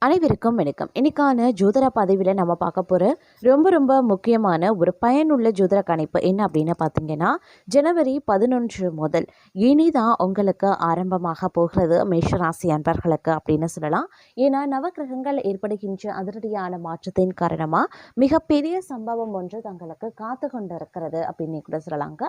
அனைவருக்கும் வணக்கம். இன்னைக்கான ஜோதிட பதிவில் நம்ம பார்க்க போகிற ரொம்ப முக்கியமான ஒரு பயனுள்ள ஜோதிட கணிப்பு என்ன அப்படின்னு பார்த்தீங்கன்னா, ஜனவரி 11 முதல் இனிதான் உங்களுக்கு ஆரம்பமாக போகிறது மேஷராசி அன்பர்களுக்கு அப்படின்னு சொல்லலாம். ஏன்னா நவக்கிரகங்கள் ஏற்படுகின்ற அதிரடியான மாற்றத்தின் காரணமாக மிகப்பெரிய சம்பவம் ஒன்று தங்களுக்கு காத்து கொண்டு இருக்கிறது அப்படின்னு கூட சொல்லலாங்க.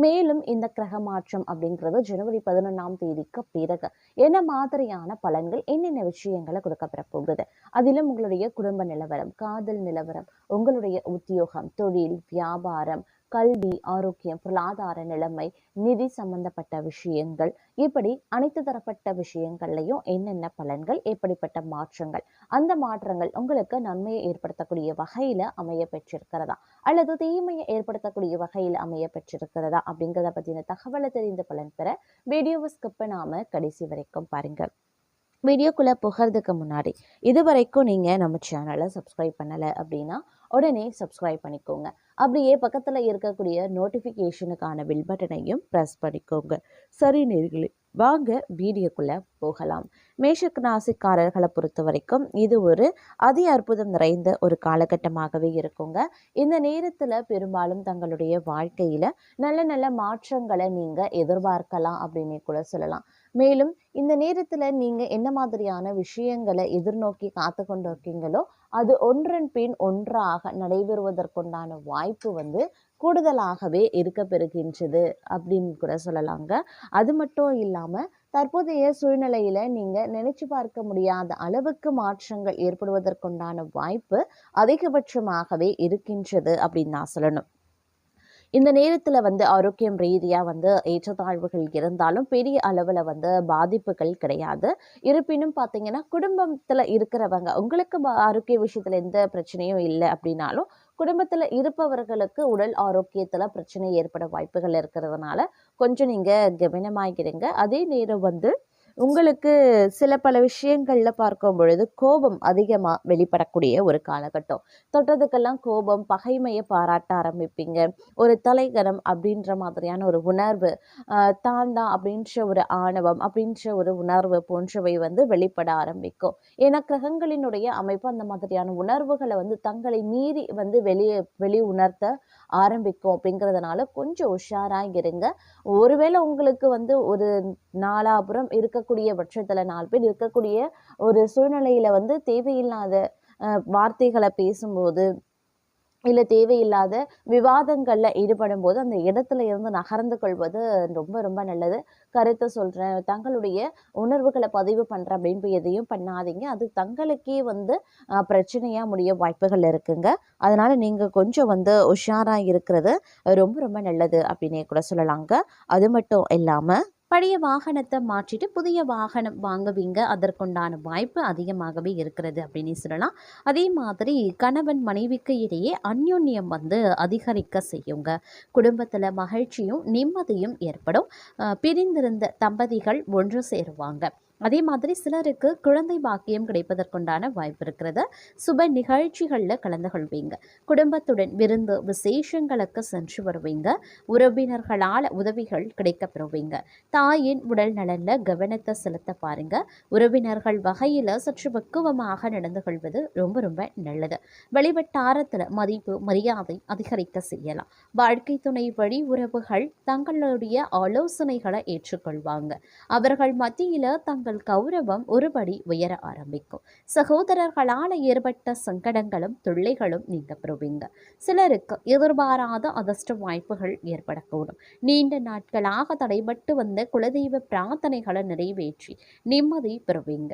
மேலும் இந்த கிரக மாற்றம் அப்படிங்கிறது ஜனவரி 11ஆம் தேதிக்கு பிறகு என்ன மாதிரியான பலன்கள், என்னென்ன விஷயங்களை கொடுக்கப்பெற போகுது, அதிலும் உங்களுடைய குடும்ப நிலவரம், காதல் நிலவரம், உங்களுடைய உத்தியோகம், தொழில், வியாபாரம், கல்வி, ஆரோக்கியம், பொருளாதார நிலைமை, நிதி சம்பந்தப்பட்ட விஷயங்கள், இப்படி அனைத்து தரப்பட்ட விஷயங்கள்லையும் என்னென்ன பலன்கள், எப்படிப்பட்ட மாற்றங்கள், அந்த மாற்றங்கள் உங்களுக்கு நன்மையை ஏற்படுத்தக்கூடிய வகையில அமைய பெற்றிருக்கிறதா அல்லது தீமையை ஏற்படுத்தக்கூடிய வகையில் அமைய பெற்றிருக்கிறதா அப்படிங்கிறத பத்தின தகவலை தெரிந்து பலன் பெற வீடியோவை ஸ்கிப் பண்ணாம கடைசி வரைக்கும் பாருங்க. வீடியோக்குள்ளே போகிறதுக்கு முன்னாடி இது வரைக்கும் நீங்கள் நம்ம சேனலை சப்ஸ்கிரைப் பண்ணலை அப்படின்னா உடனே சப்ஸ்கிரைப் பண்ணிக்கோங்க. அப்படியே பக்கத்தில் இருக்கக்கூடிய நோட்டிஃபிகேஷனுக்கான பில் பட்டனையும் ப்ரெஸ் பண்ணிக்கோங்க. சரி நேயர்களே, வாங்க வீடியோக்குள்ளே போகலாம். மேஷ ராசிக்காரர்களை பொறுத்த வரைக்கும் இது ஒரு அதி அற்புதம் நிறைந்த ஒரு காலகட்டமாகவே இருக்குங்க. இந்த நேரத்தில் பெரும்பாலும் தங்களுடைய வாழ்க்கையில் நல்ல நல்ல மாற்றங்களை நீங்கள் எதிர்பார்க்கலாம் அப்படின்னு கூட சொல்லலாம். மேலும் இந்த நேரத்தில் நீங்கள் என்ன மாதிரியான விஷயங்களை எதிர்நோக்கி காத்து கொண்டு இருக்கீங்களோ அது ஒன்றன் பின் ஒன்றாக நடைபெறுவதற்குண்டான வாய்ப்பு கூடுதலாகவே இருக்க பெறுகின்றது அப்படின்னு கூட சொல்லலாங்க. அது மட்டும் இல்லாமல் தற்போதைய சூழ்நிலையில் நீங்கள் நினைச்சு பார்க்க முடியாத அளவுக்கு மாற்றங்கள் ஏற்படுவதற்குண்டான வாய்ப்பு அதிகபட்சமாகவே இருக்கின்றது அப்படின்னு நான் சொல்லணும். இந்த நேரத்தில் ஆரோக்கியம் ரீதியாக ஏற்றத்தாழ்வுகள் இருந்தாலும் பெரிய அளவில் பாதிப்புகள் கிடையாது. இருப்பினும் பார்த்தீங்கன்னா குடும்பத்தில் இருக்கிறவங்க உங்களுக்கு ஆரோக்கிய விஷயத்தில் எந்த பிரச்சனையும் இல்லை அப்படின்னாலும் குடும்பத்தில் இருப்பவர்களுக்கு உடல் ஆரோக்கியத்தில் பிரச்சனை ஏற்பட வாய்ப்புகள் இருக்கிறதுனால கொஞ்சம் நீங்கள் கவனமாகிறீங்க. அதே நேரம் உங்களுக்கு சில பல விஷயங்கள்ல பார்க்கும் பொழுது கோபம் அதிகமாக வெளிப்படக்கூடிய ஒரு காலகட்டம். தொட்டதுக்கெல்லாம் கோபம், பகைமையை பாராட்ட ஆரம்பிப்பீங்க. ஒரு தலைகனம் அப்படின்ற மாதிரியான ஒரு உணர்வு, தாண்டா அப்படின்ற ஒரு ஆணவம் அப்படின்ற ஒரு உணர்வு போன்றவை வெளிப்பட ஆரம்பிக்கும். ஏன்னா கிரகங்களினுடைய அமைப்பு அந்த மாதிரியான உணர்வுகளை தங்களை மீறி வெளி உணர்த்த ஆரம்பிக்கும். அப்படிங்கிறதுனால கொஞ்சம் உஷாராக இருங்க. ஒருவேளை உங்களுக்கு ஒரு நாலாபுரம் இருக்கக்கூடிய பட்சத்துல 4 பேர் இருக்கக்கூடிய ஒரு சூழ்நிலையில தேவையில்லாத வார்த்தைகளை பேசும்போது இல்ல தேவையில்லாத விவாதங்கள்ல ஈடுபடும் போது அந்த இடத்துல இருந்து நகர்ந்து கொள்வது ரொம்ப நல்லது. கருத்தை சொல்றேன், தங்களுடைய உணர்வுகளை பதிவு பண்றேன் அப்படின்னு எதையும் பண்ணாதீங்க. அது தங்களுக்கே பிரச்சனையா முடிய வாய்ப்புகள் இருக்குங்க. அதனால நீங்க கொஞ்சம் உஷாரா இருக்கிறது ரொம்ப நல்லது அப்படின்னே கூட சொல்லலாங்க. அது மட்டும் இல்லாம பழைய வாகனத்தை மாற்றிட்டு புதிய வாகனம் வாங்குவீங்க. அதற்குண்டான வாய்ப்பு அதிகமாகவே இருக்கிறது அப்படின்னு சொல்லலாம். அதே மாதிரி கணவன் மனைவிக்கு இடையே அந்யோன்யம் அதிகரிக்க செய்யுங்க. குடும்பத்தில் மகிழ்ச்சியும் நிம்மதியும் ஏற்படும். பிரிந்திருந்த தம்பதிகள் ஒன்று சேருவாங்க. அதே மாதிரி சிலருக்கு குழந்தை பாக்கியம் கிடைப்பதற்குண்டான வாய்ப்பு இருக்கிறது. சுப நிகழ்ச்சிகளில் கலந்து கொள்வீங்க. குடும்பத்துடன் விருந்து விசேஷங்களுக்கு சென்று வருவீங்க. உறவினர்களால் உதவிகள் கிடைக்கப்பெறுவீங்க. தாயின் உடல் நலன்ல கவனத்தை செலுத்த பாருங்க. உறவினர்கள் வகையில் சற்று பக்குவமாக நடந்து கொள்வது ரொம்ப நல்லது. வெளிவட்டாரத்தில் மதிப்பு மரியாதை அதிகரிக்க செய்யலாம். வாழ்க்கை துணை வழி உறவுகள் தங்களுடைய ஆலோசனைகளை ஏற்றுக்கொள்வாங்க. அவர்கள் மத்தியில் தங்கள் கௌரவம் ஒருபடி உயர ஆரம்பிக்கும். சகோதரர்களால் ஏற்பட்ட சங்கடங்களும் தொல்லைகளும் நீங்க பெறுவீங்க. சிலருக்கு எதிர்பாராத அதிர்ஷ்ட வாய்ப்புகள் ஏற்படக்கூடும். நீண்ட நாட்களாக தடைபட்டு வந்த குலதெய்வ பிரார்த்தனைகளை நிறைவேற்றி நிம்மதி பெறுவீங்க.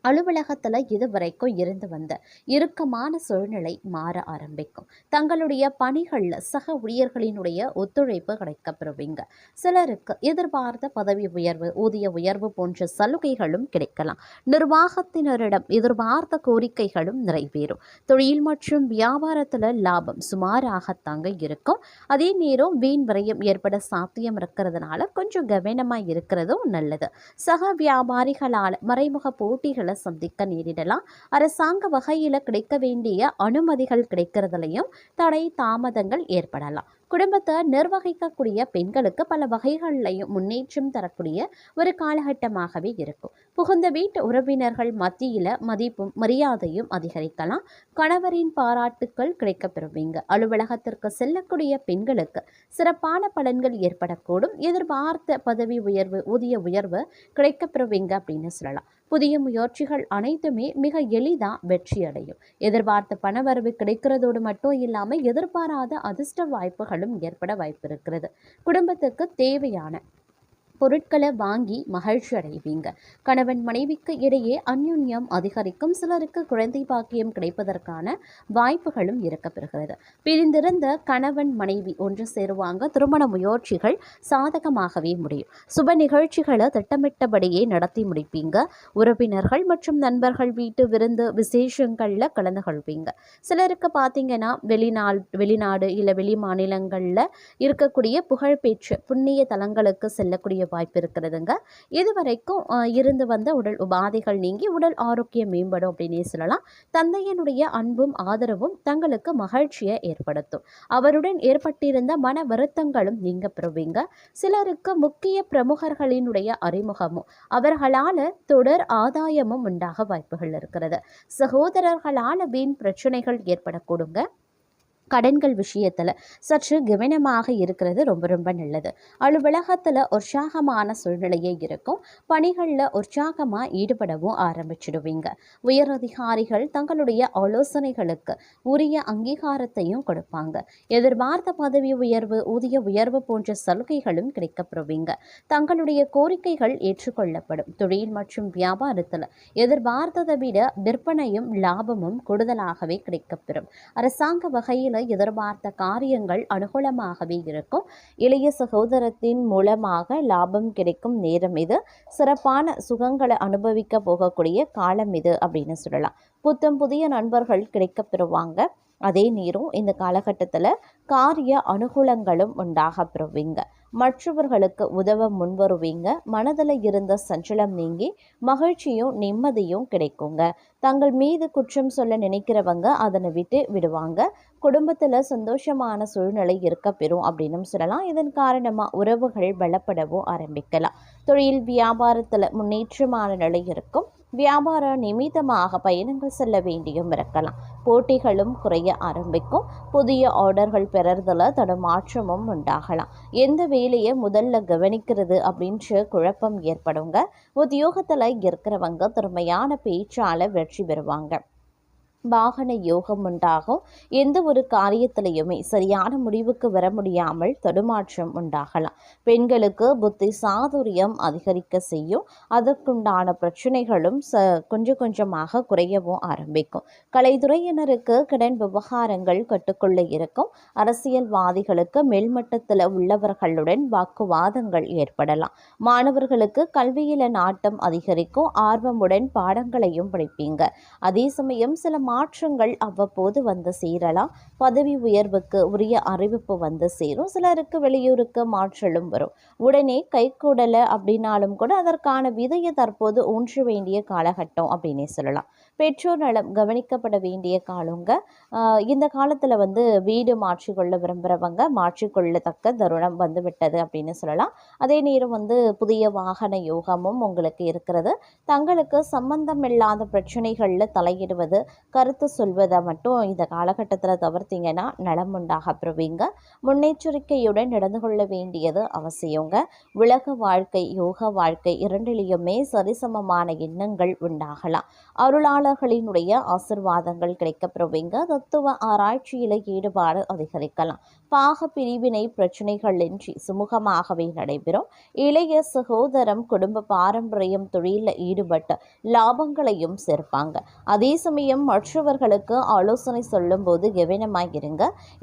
அலுவலகத்தில் இதுவரைக்கும் இருந்து வந்த இறுக்கமான சூழ்நிலை மாற ஆரம்பிக்கும். தங்களுடைய பணிகளில் சக ஊழியர்களினுடைய ஒத்துழைப்பு கிடைக்கப்பெறுவீங்க. சிலருக்கு எதிர்பார்த்த பதவி உயர்வு, ஊதிய உயர்வு போன்ற சலுகைகளும் கிடைக்கலாம். நிர்வாகத்தினரிடம் எதிர்பார்த்த கோரிக்கைகளும் நிறைவேறும். தொழில் மற்றும் வியாபாரத்தில் லாபம் சுமாராகத்தாங்க இருக்கும். அதே நேரம் வீண் விரயம் ஏற்பட சாத்தியம் இருக்கிறதுனால கொஞ்சம் கவனமாக இருக்கிறதும் நல்லது. சக வியாபாரிகளால் மறைமுக போட்டிகளை சந்திக்க நேரிடலாம். அரசாங்க வகையில கிடைக்க வேண்டிய அனுமதிகள் கிடைக்கிறதுலையும் தடை தாமதங்கள் ஏற்படலாம். குடும்பத்தை நிர்வகிக்கக்கூடிய பெண்களுக்கு பல வகைகள்லையும் முன்னேற்றம் தரக்கூடிய ஒரு காலகட்டமாகவே இருக்கும். புகுந்த வீட்டு உறவினர்கள் மத்தியில மதிப்பும் மரியாதையும் அதிகரிக்கலாம். கணவரின் பாராட்டுக்கள் கிடைக்கப்பெறுவீங்க. அலுவலகத்திற்கு செல்லக்கூடிய பெண்களுக்கு சிறப்பான பலன்கள் ஏற்படக்கூடும். எதிர்பார்த்த பதவி உயர்வு, ஊதிய உயர்வு கிடைக்கப்பெறுவீங்க அப்படின்னு சொல்லலாம். புதிய முயற்சிகள் அனைத்துமே மிக எளிதா வெற்றி அடையும். எதிர்பார்த்த பணவரவு கிடைக்கிறதோடு மட்டும் இல்லாம எதிர்பாராத அதிர்ஷ்ட வாய்ப்புகளும் ஏற்பட வாய்ப்பு இருக்கிறது. குடும்பத்துக்கு தேவையான பொருட்களை வாங்கி மகிழ்ச்சி அடைவீங்க. கணவன் மனைவிக்கு இடையே அந்யுன்யம் அதிகரிக்கும். சிலருக்கு குழந்தை பாக்கியம் கிடைப்பதற்கான வாய்ப்புகளும் இருக்கப்பெறுகிறது. பிரிந்திருந்த கணவன் மனைவி ஒன்று சேருவாங்க. திருமண முயற்சிகள் சாதகமாகவே முடியும். சுப நிகழ்ச்சிகளை திட்டமிட்டபடியே நடத்தி முடிப்பீங்க. உறவினர்கள் மற்றும் நண்பர்கள் வீட்டு விருந்து விசேஷங்கள்ல கலந்து கொள்வீங்க. சிலருக்கு பார்த்தீங்கன்னா வெளிநாடு இல்லை வெளி மாநிலங்களில் இருக்கக்கூடிய புகழ்பெற்ற புண்ணிய தலங்களுக்கு செல்லக்கூடிய வாய்ப்பு இருக்கிறதுங்க. இதுவரைக்கும் இருந்து வந்த உடல் உபாதைகள் நீங்கி உடல் ஆரோக்கியம் மேம்படும் அப்படின்னே சொல்லலாம். தந்தையனுடைய அன்பும் ஆதரவும் தங்களுக்கு மகிழ்ச்சியை ஏற்படுத்தும். அவருடன் ஏற்பட்டிருந்த மன வருத்தங்களும் நீங்க பெறுவீங்க. சிலருக்கு முக்கிய பிரமுகர்களினுடைய அறிமுகமும் அவர்களால தொடர் ஆதாயமும் உண்டாக வாய்ப்புகள் இருக்கிறது. சகோதரர்களால வீண் பிரச்சனைகள் ஏற்படக்கூடுங்க. கடன்கள் விஷயத்தில் சற்று கவனமாக இருக்கிறது ரொம்ப ரொம்ப நல்லது. அலுவலகத்தில் உற்சாகமான சூழ்நிலையே இருக்கும். பணிகளில் உற்சாகமாக ஈடுபடவும் ஆரம்பிச்சிடுவீங்க. உயரதிகாரிகள் தங்களுடைய ஆலோசனைகளுக்கு உரிய அங்கீகாரத்தையும் கொடுப்பாங்க. எதிர்பார்த்த பதவி உயர்வு, ஊதிய உயர்வு போன்ற சலுகைகளும் கிடைக்கப்பெறுவீங்க. தங்களுடைய கோரிக்கைகள் ஏற்றுக்கொள்ளப்படும். தொழில் மற்றும் வியாபாரத்தில் எதிர்பார்த்ததை விட விற்பனையும் லாபமும் கூடுதலாகவே கிடைக்கப்பெறும். அரசாங்க வகையில் எதிர்பார்த்த காரியங்கள் அனுகூலமாகவே இருக்கும். இளைய சகோதரத்தின் மூலமாக லாபம் கிடைக்கும் நேரம் இது. சிறப்பான சுகங்களை அனுபவிக்க போகக்கூடிய காலம் இது அப்படின்னு சொல்லலாம். புத்தம் புதிய நண்பர்கள் கிடைக்கப்பெறுவாங்க. அதே நேரம் இந்த காலகட்டத்தில் காரிய அனுகூலங்களும் உண்டாக பெறுவீங்க. மற்றவர்களுக்கு உதவ முன்வருவீங்க. மனதில் இருந்த சஞ்சலம் நீங்கி மகிழ்ச்சியும் நிம்மதியும் கிடைக்குங்க. தங்கள் மீது குற்றம் சொல்ல நினைக்கிறவங்க அதனை விட்டு விடுவாங்க. குடும்பத்தில் சந்தோஷமான சூழ்நிலை இருக்க பெறும் அப்படின்னு சொல்லலாம். இதன் காரணமாக உறவுகள் பலப்படவும் ஆரம்பிக்கலாம். தொழில் வியாபாரத்தில் முன்னேற்றமான நிலை இருக்கும். வியாபார நிமித்தமாக பயணங்கள் செல்ல வேண்டியும் இருக்கலாம். போட்டிகளும் குறைய ஆரம்பிக்கும். புதிய ஆர்டர்கள் பெறறதுல தடுமாற்றமும் உண்டாகலாம். எந்த வேலையை முதல்ல கவனிக்கிறது அப்படின்ற குழப்பம் ஏற்படுங்க. உத்தியோகத்தில் இருக்கிறவங்க திறமையான பேச்சால வெற்றி பெறுவாங்க. வாகன யோகம் உண்டாகும். எந்த ஒரு காரியத்திலையுமே சரியான முடிவுக்கு வர முடியாமல் தடுமாற்றம் உண்டாகலாம். பெண்களுக்கு புத்தி சாதுரியம் அதிகரிக்க செய்யும். அதற்குண்டான பிரச்சனைகளும் கொஞ்சம் கொஞ்சமாக குறையவும் ஆரம்பிக்கும். கலைத்துறையினருக்கு கடன் விவகாரங்கள் கட்டுக்குள்ள இருக்கும். அரசியல்வாதிகளுக்கு மேல்மட்டத்தில் உள்ளவர்களுடன் வாக்குவாதங்கள் ஏற்படலாம். மாணவர்களுக்கு கல்வியில நாட்டம் அதிகரிக்கும். ஆர்வமுடன் பாடங்களையும் படிப்பீங்க. அதே சமயம் சில மாற்றங்கள் அவ்வப்போது வந்து சேரலாம். பதவி உயர்வுக்கு உரிய அறிவிப்பு வந்து சேரும். சிலருக்கு வெளியூருக்கு மாற்றலும் வரும். உடனே கைகூடலை அப்படின்னாலும் கூட அதற்கான விதையை தற்போது ஊன்ற வேண்டிய காலகட்டம் அப்படின்னே சொல்லலாம். பெற்றோர் நலம் கவனிக்கப்பட வேண்டிய காலங்க. இந்த காலத்தில் வீடு மாற்றிக்கொள்ள விரும்புகிறவங்க மாற்றிக்கொள்ளத்தக்க தருணம் வந்துவிட்டது அப்படின்னு சொல்லலாம். அதே நேரம் புதிய வாகன யோகமும் உங்களுக்கு இருக்கிறது. தங்களுக்கு சம்பந்தம் இல்லாத பிரச்சனைகளில் தலையிடுவது, கருத்து சொல்வதை மட்டும் இந்த காலகட்டத்தில் தவிர்த்தீங்கன்னா நலம் உண்டாக பெறுவீங்க. முன்னெச்சரிக்கையுடன் நடந்து கொள்ள வேண்டியது அவசியங்க. உலக வாழ்க்கை, யோக வாழ்க்கை இரண்டிலேயுமே சரிசமமான எண்ணங்கள் உண்டாகலாம். அருளாளர்களினுடைய ஆசிர்வாதங்கள் கிடைக்கப்பெறுவீங்க. தத்துவ ஆராய்ச்சியில ஈடுபாடு அதிகரிக்கலாம். பாக பிரிவினை பிரச்சனைகள் இன்றி சுமூகமாகவே நடைபெறும். இளைய சகோதரம் குடும்ப பாரம்பரியம் தொழிலில் ஈடுபட்டு லாபங்களையும் சேர்ப்பாங்க. அதே சமயம் மற்றவர்களுக்கு ஆலோசனை சொல்லும் போது கவனமாயிருங்க.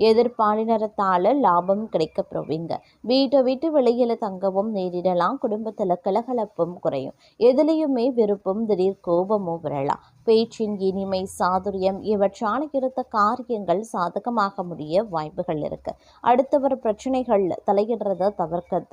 எதிர்பாலினத்தால் லாபம் கிடைக்கப்பெறுவீங்க. வீட்டை விட்டு வெளியில தங்கவும் நேரிடலாம். குடும்பத்தில் கலகலப்பும் குறையும். எதிலையுமே விருப்பம், திடீர் கோபமும் வரலாம். பேச்சின் இனிமை, சாதுரியம் இவற்றால் இருந்த காரியங்கள் சாதகமாக முடிய வாய்ப்புகள் இருக்கு. அடுத்தவர் பிரச்சனைகள் தலையிடுறத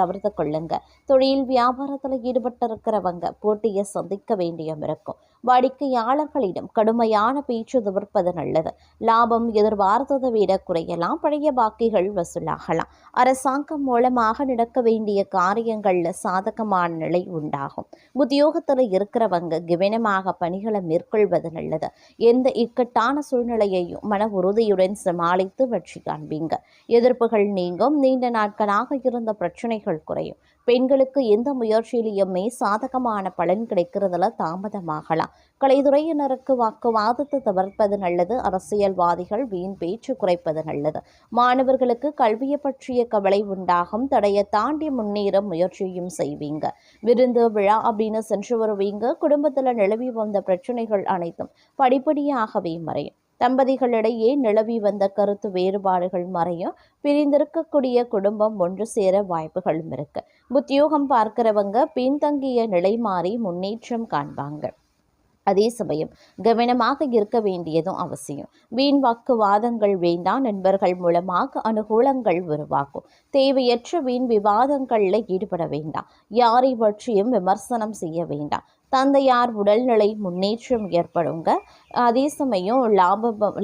தவிர்த்து கொள்ளுங்க. தொழில் வியாபாரத்தில் ஈடுபட்டிருக்கிறவங்க போட்டியை சந்திக்க வேண்டியும் இருக்கும். வாடிக்கையாளர்களிடம் கடுமையான பேச்சு தவிர்ப்பது நல்லது. லாபம் எதிர்பார்த்ததை விட குறையலாம். பழைய பாக்கிகள் வசூலாகலாம். அரசாங்கம் மூலமாக நடக்க வேண்டிய காரியங்கள்ல சாதகமான நிலை உண்டாகும். உத்தியோகத்தில் இருக்கிறவங்க கவனமாக பணிகளை மேற்கொள்வது நல்லது. எந்த இக்கட்டான சூழ்நிலையையும் மன உறுதியுடன் சமாளித்து வெற்றி காண்பீங்க. எதிர்ப்புகள் நீங்கும். நீண்ட நாட்களாக இருந்த பிரச்சனைகள் குறையும். பெண்களுக்கு எந்த முயற்சியிலையுமே சாதகமான பலன் கிடைக்கிறதுல தாமதமாகலாம். கலைத்துறையினருக்கு வாக்குவாதத்தை தவிர்ப்பது நல்லது. அரசியல்வாதிகள் வீண் பேச்சு குறைப்பது நல்லது. மாணவர்களுக்கு கல்வியை பற்றிய கவலை உண்டாகும். தடையை தாண்டி முன்னேற முயற்சியும் செய்வீங்க. விருந்து விழா அப்படின்னு சென்று வருவீங்க. குடும்பத்தில் நிலவி வந்த பிரச்சனைகள் அனைத்தும் படிப்படியாகவே மறையும். தம்பதிகளிடையே நிலவி வந்த கருத்து வேறுபாடுகள் மறையும். பிரிந்திருக்கக்கூடிய குடும்பம் ஒன்று சேர வாய்ப்புகளும் இருக்கு. உத்தியோகம் பார்க்கிறவங்க பின்தங்கிய நிலை மாறி முன்னேற்றம் காண்பாங்க. அதே சமயம் கவனமாக இருக்க வேண்டியதும் அவசியம். வீண் வாக்குவாதங்கள் வேண்டாம். நண்பர்கள் மூலமாக அனுகூலங்கள் உருவாக்கும். தேவையற்ற வீண் விவாதங்களில் ஈடுபட வேண்டாம். யாரை பற்றியும் விமர்சனம் செய்ய வேண்டாம். தந்தையார் உடல்நிலை முன்னேற்றம் ஏற்படுங்க. அதே சமயம்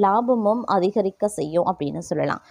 லாபமும் அதிகரிக்க செய்யும் அப்படின்னு சொல்லலாம்.